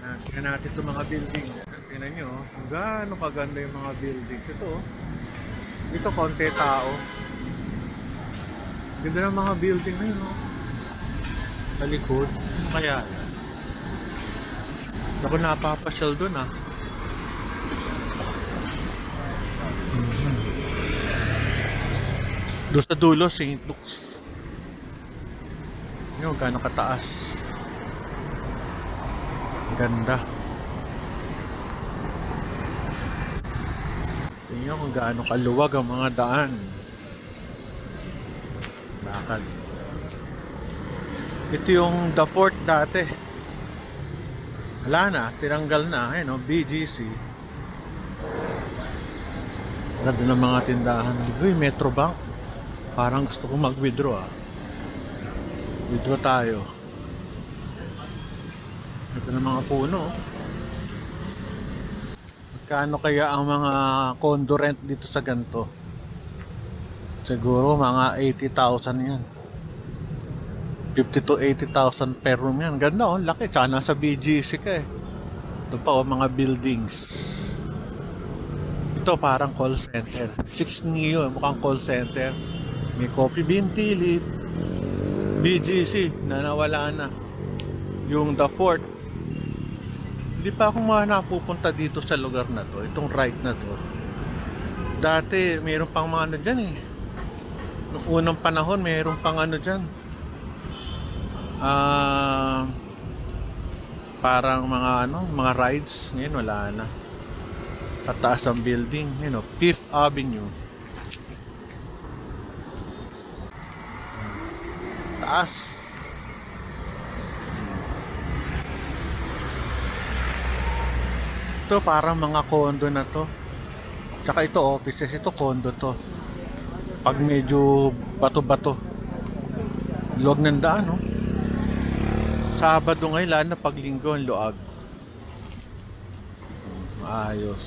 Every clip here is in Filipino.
Tingnan natin itong mga building. Tingnan nyo, kung gaano kaganda yung mga buildings. Ito, dito konti tao. Ganda ng mga building na yun, no? Sa likod. Ano kaya? Ako napapasyal dun, ah. Doon sa dulo, St. Luke's. Yun, gaano kataas. Ganda. Tingnan kung gaano kaluwag ang mga daan. Bakal. Ito yung The Fort dati. Wala na, tinanggal na. Ayun, no? BGC. Ganda ng mga tindahan. Uy, Metrobank. Parang gusto ko mag-withdraw, ah. Withdraw tayo. Ito ng mga puno. Magkano kaya ang mga condo rent dito sa ganito? Siguro mga 80,000 yan. 50 to 80,000 per room yan. Ganda, oh, laki. Tsaka nasa BGC ka eh. Ito pa, oh, mga buildings. Ito parang call center. 6 Neo, mukhang call center. May Coffee Bean Tea Leaf. BGC na nawala na. Yung The Fort. Hindi pa ako napupunta dito sa lugar na to. Itong right na to. Dati mayroon pang mga ano dyan eh. Noong unang panahon mayroon pang ano dyan. Parang mga ano, mga rides. Ngayon wala na. Tataas ang building. You know, Fifth Avenue. Taas. Ito parang mga condo na to. Tsaka ito offices, ito condo to. Pag medyo bato-bato. Luwag ng daan, no? Sabado ngayon, lalo na pag linggo ang luag. Ayos.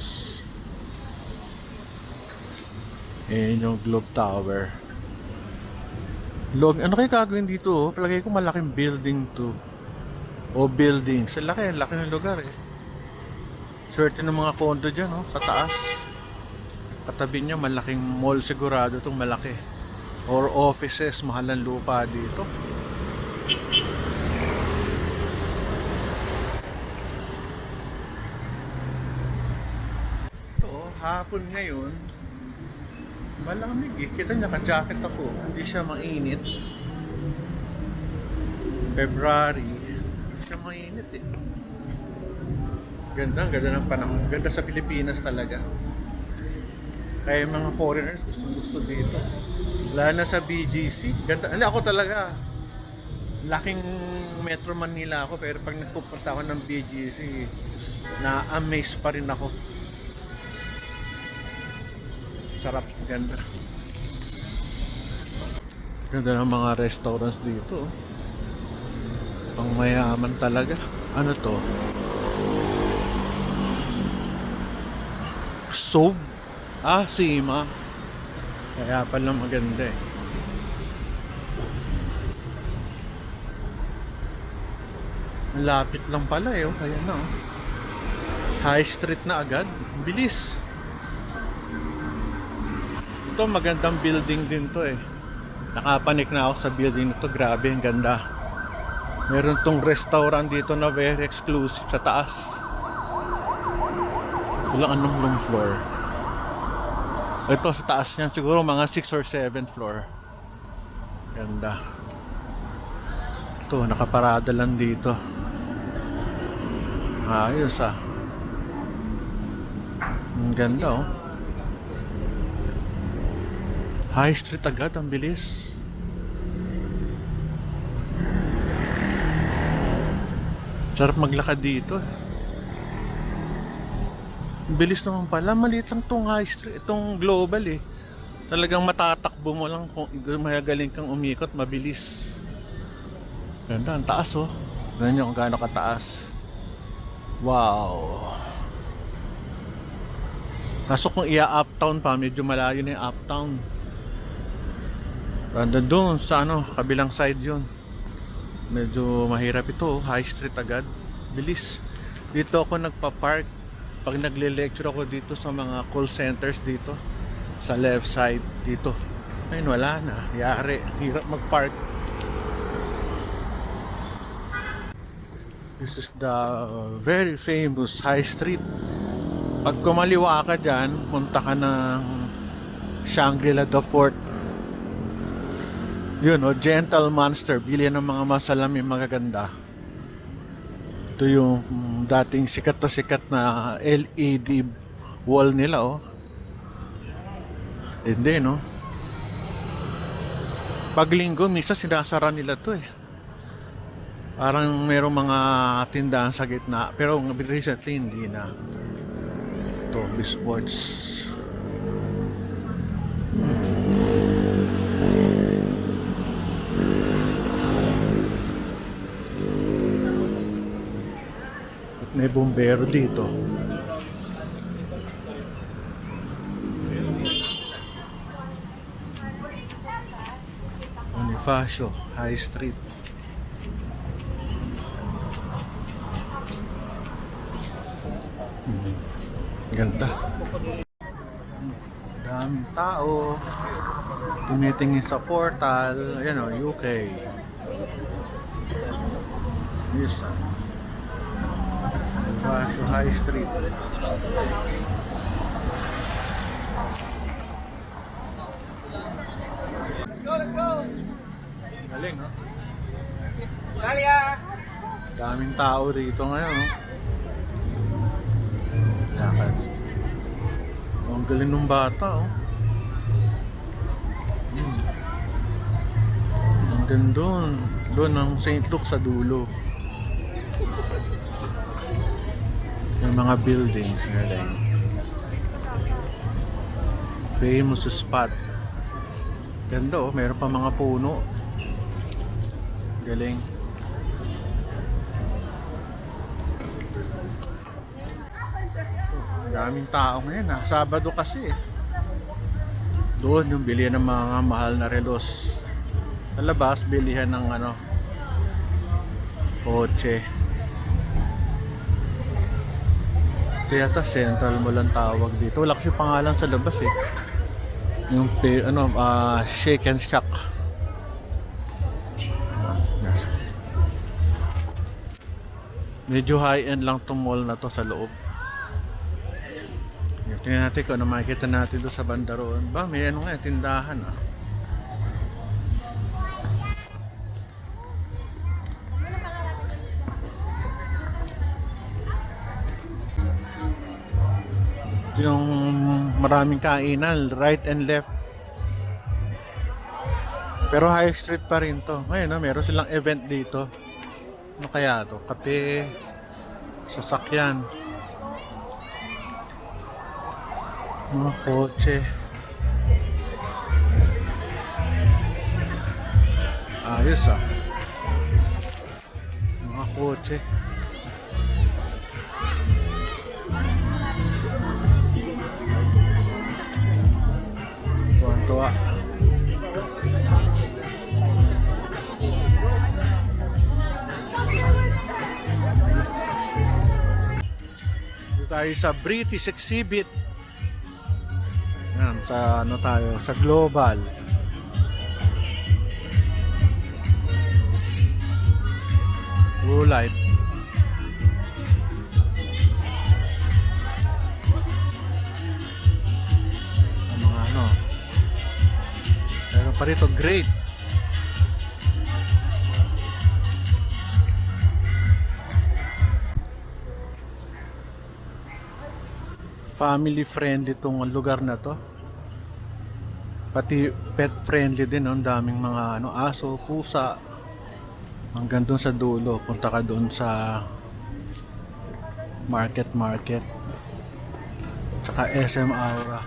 Ayan yung Globe Tower. Luwag, ano kayo gagawin dito? Oh? Palagay ko malaking building to. O buildings. Laki ng lugar eh. Swerte ng mga condo dyan, oh, sa taas. Katabi niya, malaking mall sigurado itong malaki. Or offices, mahal ang lupa dito. Ito, oh, hapon ngayon, malamig eh. Kita niya, ka-jacket ako. Hindi siya mainit. February, hindi siya mainit eh. Ganda ng panahon. Ganda sa Pilipinas talaga. Kaya yung mga foreigners gusto dito. Lalo na sa BGC. Ganda. Hindi ako talaga. Laking Metro Manila ako. Pero pag nagpupunta ako ng BGC, na-amaze pa rin ako. Sarap. Ganda. Ganda ng mga restaurants dito. Pang mayaman talaga. Ano to? Soap? Sima. Kaya pala maganda eh. Malapit lang pala eh. Kaya na oh. High Street na agad. Bilis. Ito magandang building din to eh. Nakapanik na ako sa building nito. Grabe, ang ganda. Meron tong restaurant dito na very exclusive sa taas. Ilang anong room floor? Ito sa taas niyan siguro mga 6 or 7 floor. Ganda. Ito nakaparada lang dito. Ayos ah. Ang ganda oh. High Street agad, ang bilis. Sarap maglakad dito eh. Bilis naman pala, maliit lang tong high street, itong global eh. Talagang matatakbo mo lang kung magaling kang umikot, mabilis. Ganda, ang taas oh. Ganyan kung gaano kataas. Wow. Kaso kung ia-uptown pa, medyo malayo na yung uptown. Ganda doon sa ano, kabilang side yun. Medyo mahirap ito, high street agad. Bilis. Dito ako nagpa-park pag nagle-lecture ako dito sa mga call centers dito. Sa left side dito. Ayun, wala na. Yari. Hirap mag-park. This is the very famous High Street. Pag kumaliwa ka dyan, punta ka ng Shangri-La The Fort. Yun, Gentle Monster. Bili ng mga masalamin magaganda. Ito yung dating sikat na LED wall nila, oh. Hindi, no? Pag linggo, minsan sinasara nila to, eh. Parang merong mga tindahan sa gitna. Pero recently, hindi na. Ito, Sports. At may bumbero dito. Bonifacio High Street. Ganda. Daming tao. Tumitingin sa portal. Ayan o, UK. Yes. Bonifacio High Street. Let's go! Galing, ha? Talia! Daming tao dito ngayon, no? Lakad. Ang galing ng bata, oh. Hanggang doon. Doon ang St. Luke sa dulo. Yung mga buildings, galing. Famous spot. Ganda, oh. Meron pa mga puno. Galing. Daming tao ngayon, ha. Sabado kasi, eh. Doon yung bilihan ng mga mahal na relos. Sa labas, bilihan ng kotse. Ito yata Central Mall ang tawag dito. Wala kasi pangalan sa labas, eh. Yung Shake and Shack. Medyo high-end lang tong mall na to sa loob. Tingnan natin kung ano makikita natin doon sa banda roon. Ba, may tindahan, ah. Yung maraming kainan, right and left. Pero high street pa rin to. Ngayon, meron silang event dito. Ano kaya to? Kape, sasakyan, mga kotse. Ayos, ah. Mga kotse. Tuwa-tuwa. Dito tayo sa British exhibit. Yan, sa tayo, sa Global. Blue light. Ang mga meron pa rito, great. Family friendly itong lugar na to. Pati pet friendly din, ang daming mga aso, pusa. Hanggang doon sa dulo, punta ka doon sa market. Tsaka SM Aura.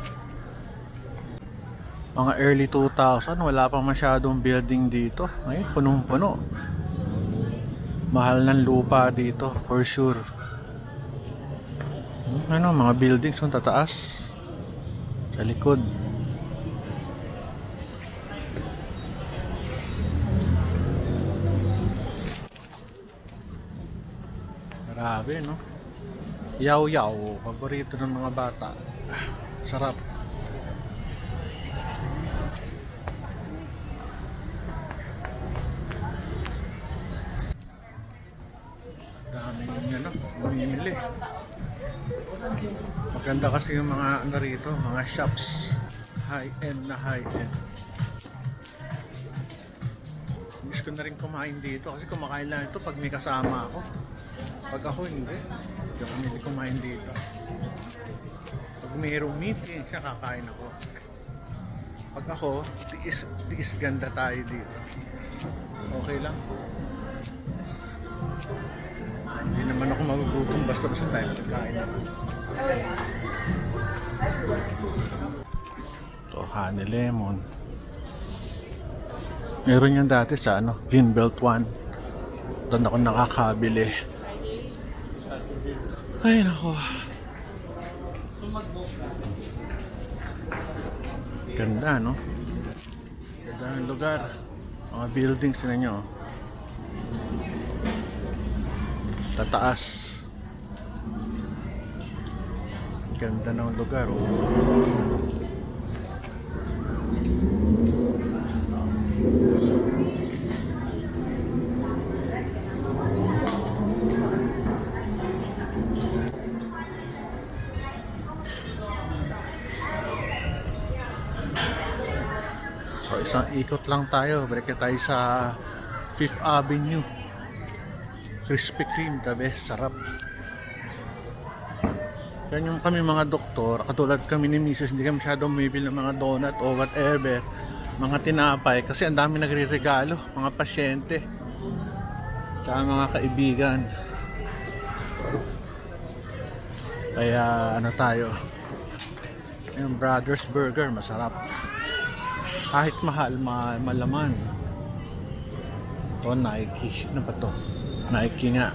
Mga early 2000, wala pang masyadong building dito. Ngayon, punong-puno. Mahal ng lupa dito, for sure. Mga buildings yung tataas sa likod. Grabe, no? Yaw-yaw, paborito ng mga bata. Sarap. Daming ano, bumili. Maganda kasi yung mga ano rito, mga shops. High-end na high-end. Miss ko na rin kumain dito kasi kumakain lang ito pag may kasama ako. Pag ako hindi ako hindi kumain dito. Pag mayroong meeting siya, kakain ako. Pag ako, tiis ganda tayo dito. Okay lang. Hindi naman ako magugutom basta tayo magkain ako. Ito, honey lemon. Meron yan dati sa Greenbelt 1. Doon ako nakakabili. Ay nako. Ganda, no? Ganda ng lugar. Mga buildings na nyo. Tataas. Ganda ng lugar, oh. So, isang ikot lang tayo. Balik tayo sa 5th Avenue. Krispy Kreme, the best. Sarap. Yan yung kami mga doktor, katulad kami ni Mrs. Hindi kami masyadong bumibili ng mga donut o whatever, mga tinapay, kasi ang dami nagre-regalo, mga pasyente, tsaka mga kaibigan. Kaya ano tayo, yung Brothers Burger, masarap. Kahit mahal, malaman. Ito, Nike. Ano ba to? Nike nga.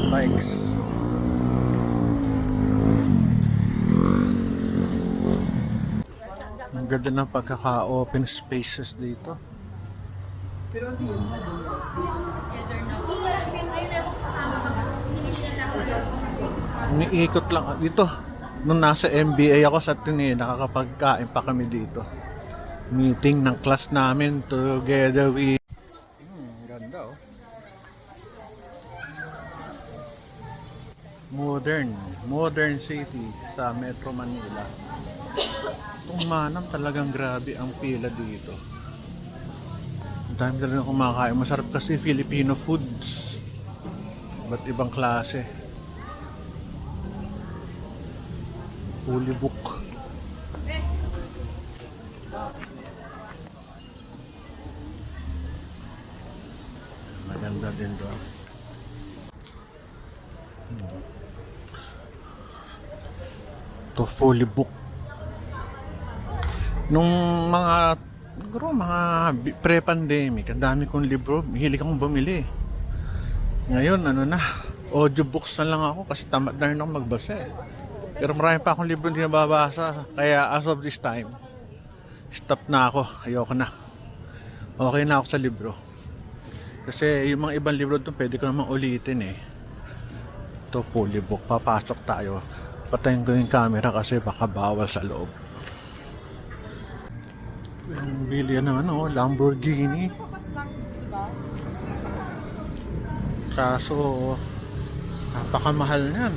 Bikes. Ang ganda ng pagkaka-open spaces dito. Umiikot lang dito. Nung nasa MBA ako sa Ateneo, nakakapagkain pa kami dito. Meeting ng class namin together with ganda, oh. Modern city sa Metro Manila. Itong Manam, talagang grabe ang pila dito. Ang dami talagang kumakain. Masarap kasi Filipino foods. Ba't ibang klase? Fully book. Maganda din doon. To fully book. Nung mga pre-pandemic, ang dami kong libro, hilig akong bumili. Ngayon, audiobooks na lang ako kasi tamad na rin ako magbasa eh. Pero marami pa akong libro hindi nababasa, kaya as of this time, stop na ako, ayoko na. Okay na ako sa libro. Kasi yung mga ibang libro doon, pwede ko namang ulitin eh. Ito, fully book, papasok tayo. Patayin ko yung camera kasi baka bawal sa loob. Yung bilya ng Lamborghini. Kaso napakamahal niyan.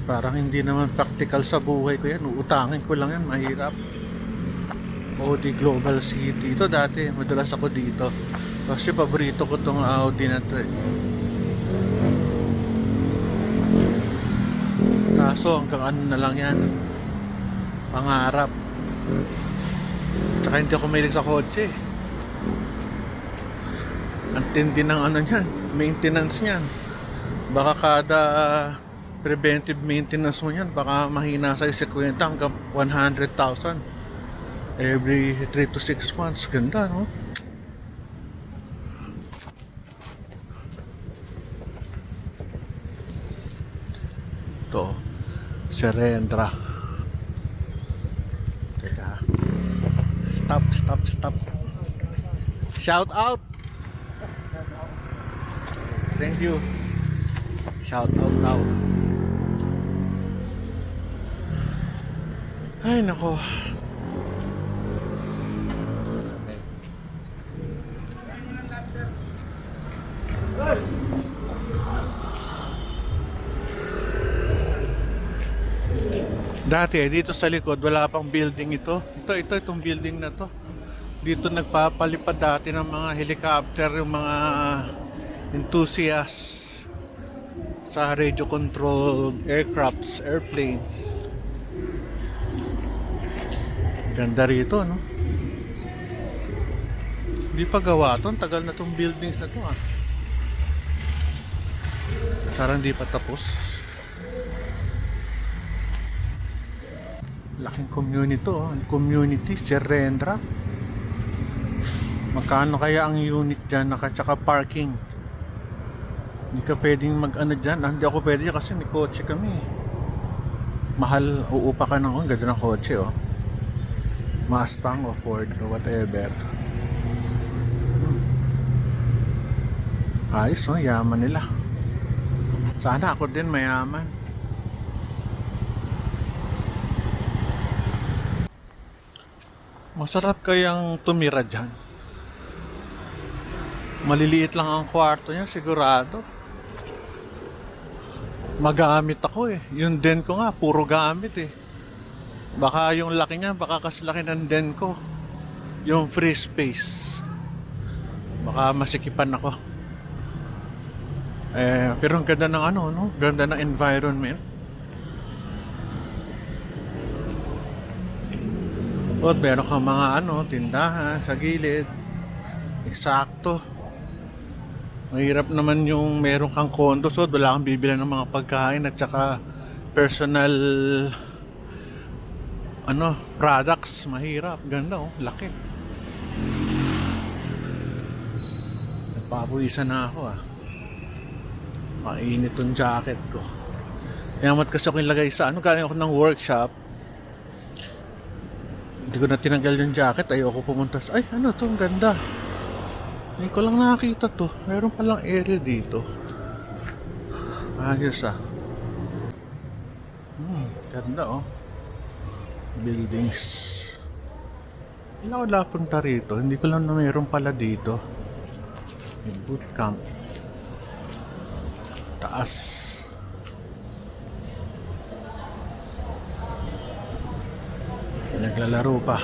Parang hindi naman practical sa buhay ko yan. Uutangin ko lang yan, mahirap. Audi Global City. Ito dati, madalas ako dito. Kasi paborito ko tong Audi na to eh. Kaso hanggang ano na lang yan, pangarap. Tsaka hindi ako mahilig sa kotse. Ang tindi ng niyan, maintenance niyan. Baka kada preventive maintenance mo niyan, baka mahina sa'yo sa kwenta hanggang 100,000 every 3 to 6 months. Ganda, no? Ito, Serendra. Teka, Stop. Shout out. Thank you. Shout out daw. Ay nako. Dati dito sa likod wala pang building ito. Itong building na to. Dito nagpapalipad dati ng mga helicopter, yung mga enthusiasts sa radio controlled aircrafts, airplanes. Ganda rito, no? Hindi pa gawa to. Tagal na tong buildings na to, ah. Sarang hindi pa tapos. Laking community to, oh. Community, Serendra. Magkano kaya ang unit dyan, tsaka parking? Hindi ka pwedeng mag-ano dyan. Hindi ako pwede dyan kasi may kotse kami. Mahal, uupa ka ng ganda ng kotse, oh. Mustang o Ford o whatever. Ayos, oh, yaman nila. Sana ako din mayaman. Masarap kayang tumira dyan. Maliliit lang ang kwarto niya, sigurado. Magamit ako eh. Yung den ko nga, puro gamit eh. Baka yung laki niya, baka kasi laki ng den ko. Yung free space. Baka masikipan ako. Pero ang ganda ng ano, no? Ganda ng environment. At meron kang mga ano, tindahan sa gilid. Eksakto. Mahirap naman yung meron kang condo, so wala kang bibili ng mga pagkain at saka personal products. Mahirap. Ganda, oh, laki. Nagpapawisan na ako, ah. Mainit yung jacket ko. Yamat kasi ako ilagay sa galing ako ng workshop. Hindi ko na tinanggal yung jacket. Ayoko pumunta sa... Ay, ano to? Ang ganda. Hindi ko lang nakakita to. Meron palang area dito. Ayos, ah. Ganda, oh. Buildings. Hindi ako napunta rito. Hindi ko lang na meron pala dito. May boot camp. Taas. Naglalaro pa.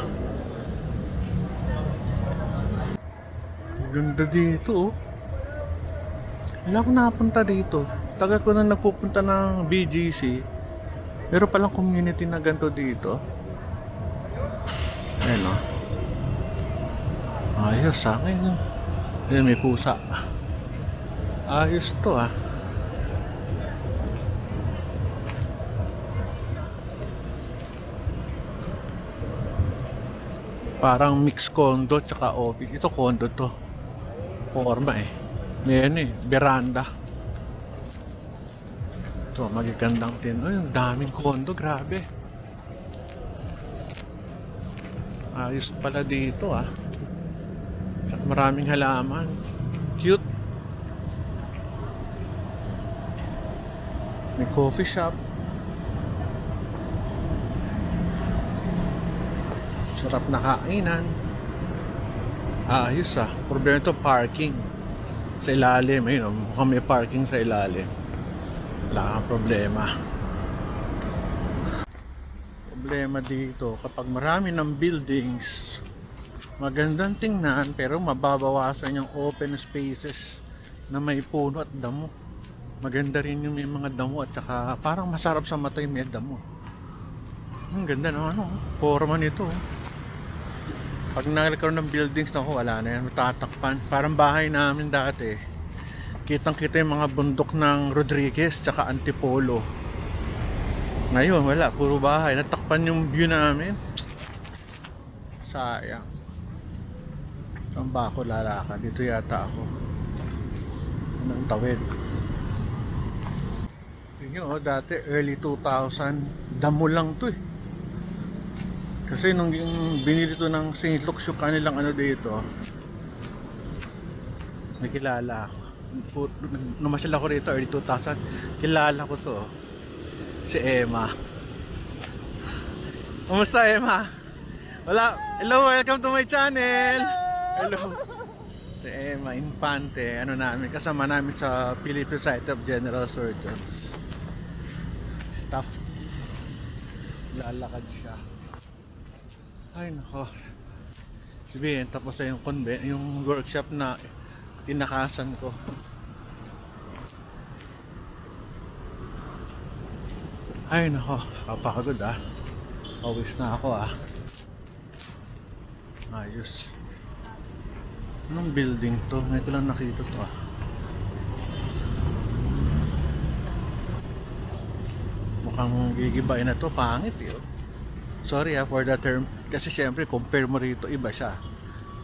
Ganda dito, oh. Wala akong napunta dito. Tagal ko na nagpupunta ng BGC. Pero palang community na ganito dito. Ayan, oh. Ayos sa akin. Ayan, may pusa. Ayos to, ah. Parang mix condo tsaka office. Ito condo to. Forma eh. Ngayon eh, veranda. Ito, magagandang tin. Ay, yung daming condo, grabe. Ayos pala dito, ah. At maraming halaman. Cute. May coffee shop. Sarap na kainan. Ayos, ah. Problema ito, parking. Sa ilalim, ayun, mukhang may parking sa ilalim. Wala kang problema. Problema dito, kapag marami ng buildings, magandang tingnan, pero mababawasan yung open spaces na may puno at damo. Maganda rin yung may mga damo at saka parang masarap sa mata yung may damo. Ang ganda ng forma nito. Pag nagkaroon ng buildings na wala na yan, matatakpan. Parang bahay namin dati. Kitang-kita yung mga bundok ng Rodriguez tsaka Antipolo. Ngayon, wala. Puro bahay. Natakpan yung view namin. Sayang. Saan ba ako lalakad? Dito yata ako. Anong tawid? Yun nyo, dati early 2000, damo lang to eh. Kasi nung yung binili to ng St. Luke's yung kanilang ano dito, may kilala ako. Namasyal ako rito early 2000. Kilala ko to. Si Emma. Kumusta, Emma? Wala. Hello, welcome to my channel. Hello. Si Emma Infante. Ano namin, kasama namin sa Philippine Society of General Surgeons. Staff. Lalakad siya. Ay nako. Sabihin, tapos na yung workshop na tinakasan ko. Ay nako, kapagod ah. Pawis na ako ah. Ayos. Anong building to? Ngayon ko lang nakita to ah. Mukhang gigibain na to. Pangit eh. Sorry for the term. Kasi syempre compare mo rito, iba siya.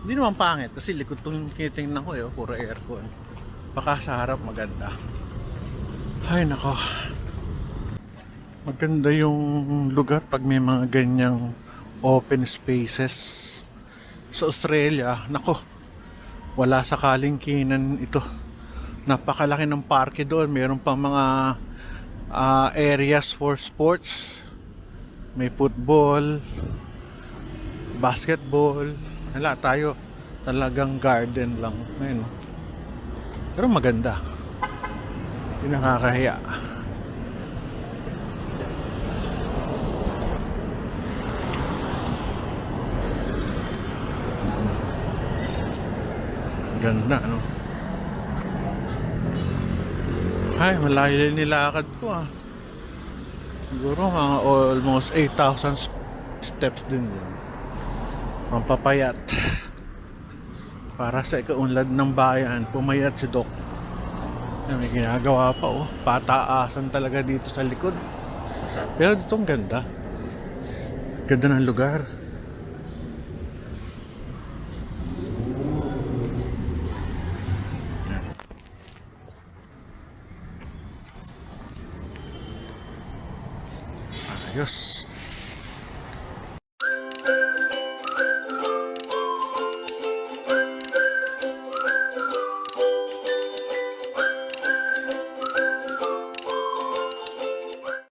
Hindi naman pangit kasi likod tong tinitingnan ko eh. Puro aircon. Baka sa harap maganda. Ay nako. Maganda yung lugar pag may mga ganyang open spaces. Sa Australia, nako, wala sa kalingkinan ito. Napakalaki ng parke doon. Meron pang mga areas for sports. May football, basketball. Wala, tayo talagang garden lang. Ayun. Pero maganda. Hindi nakakahiya. Ganda, no? Ay, malayo din nilakad ko ah. Siguro mga almost 8,000 steps din yun. Pampapayat. Para sa ikaunlad ng bayan, pumayat si Doc. May ginagawa pa oh. Pataasan talaga dito sa likod. Pero dito ang ganda. Ganda ng lugar. Ayos.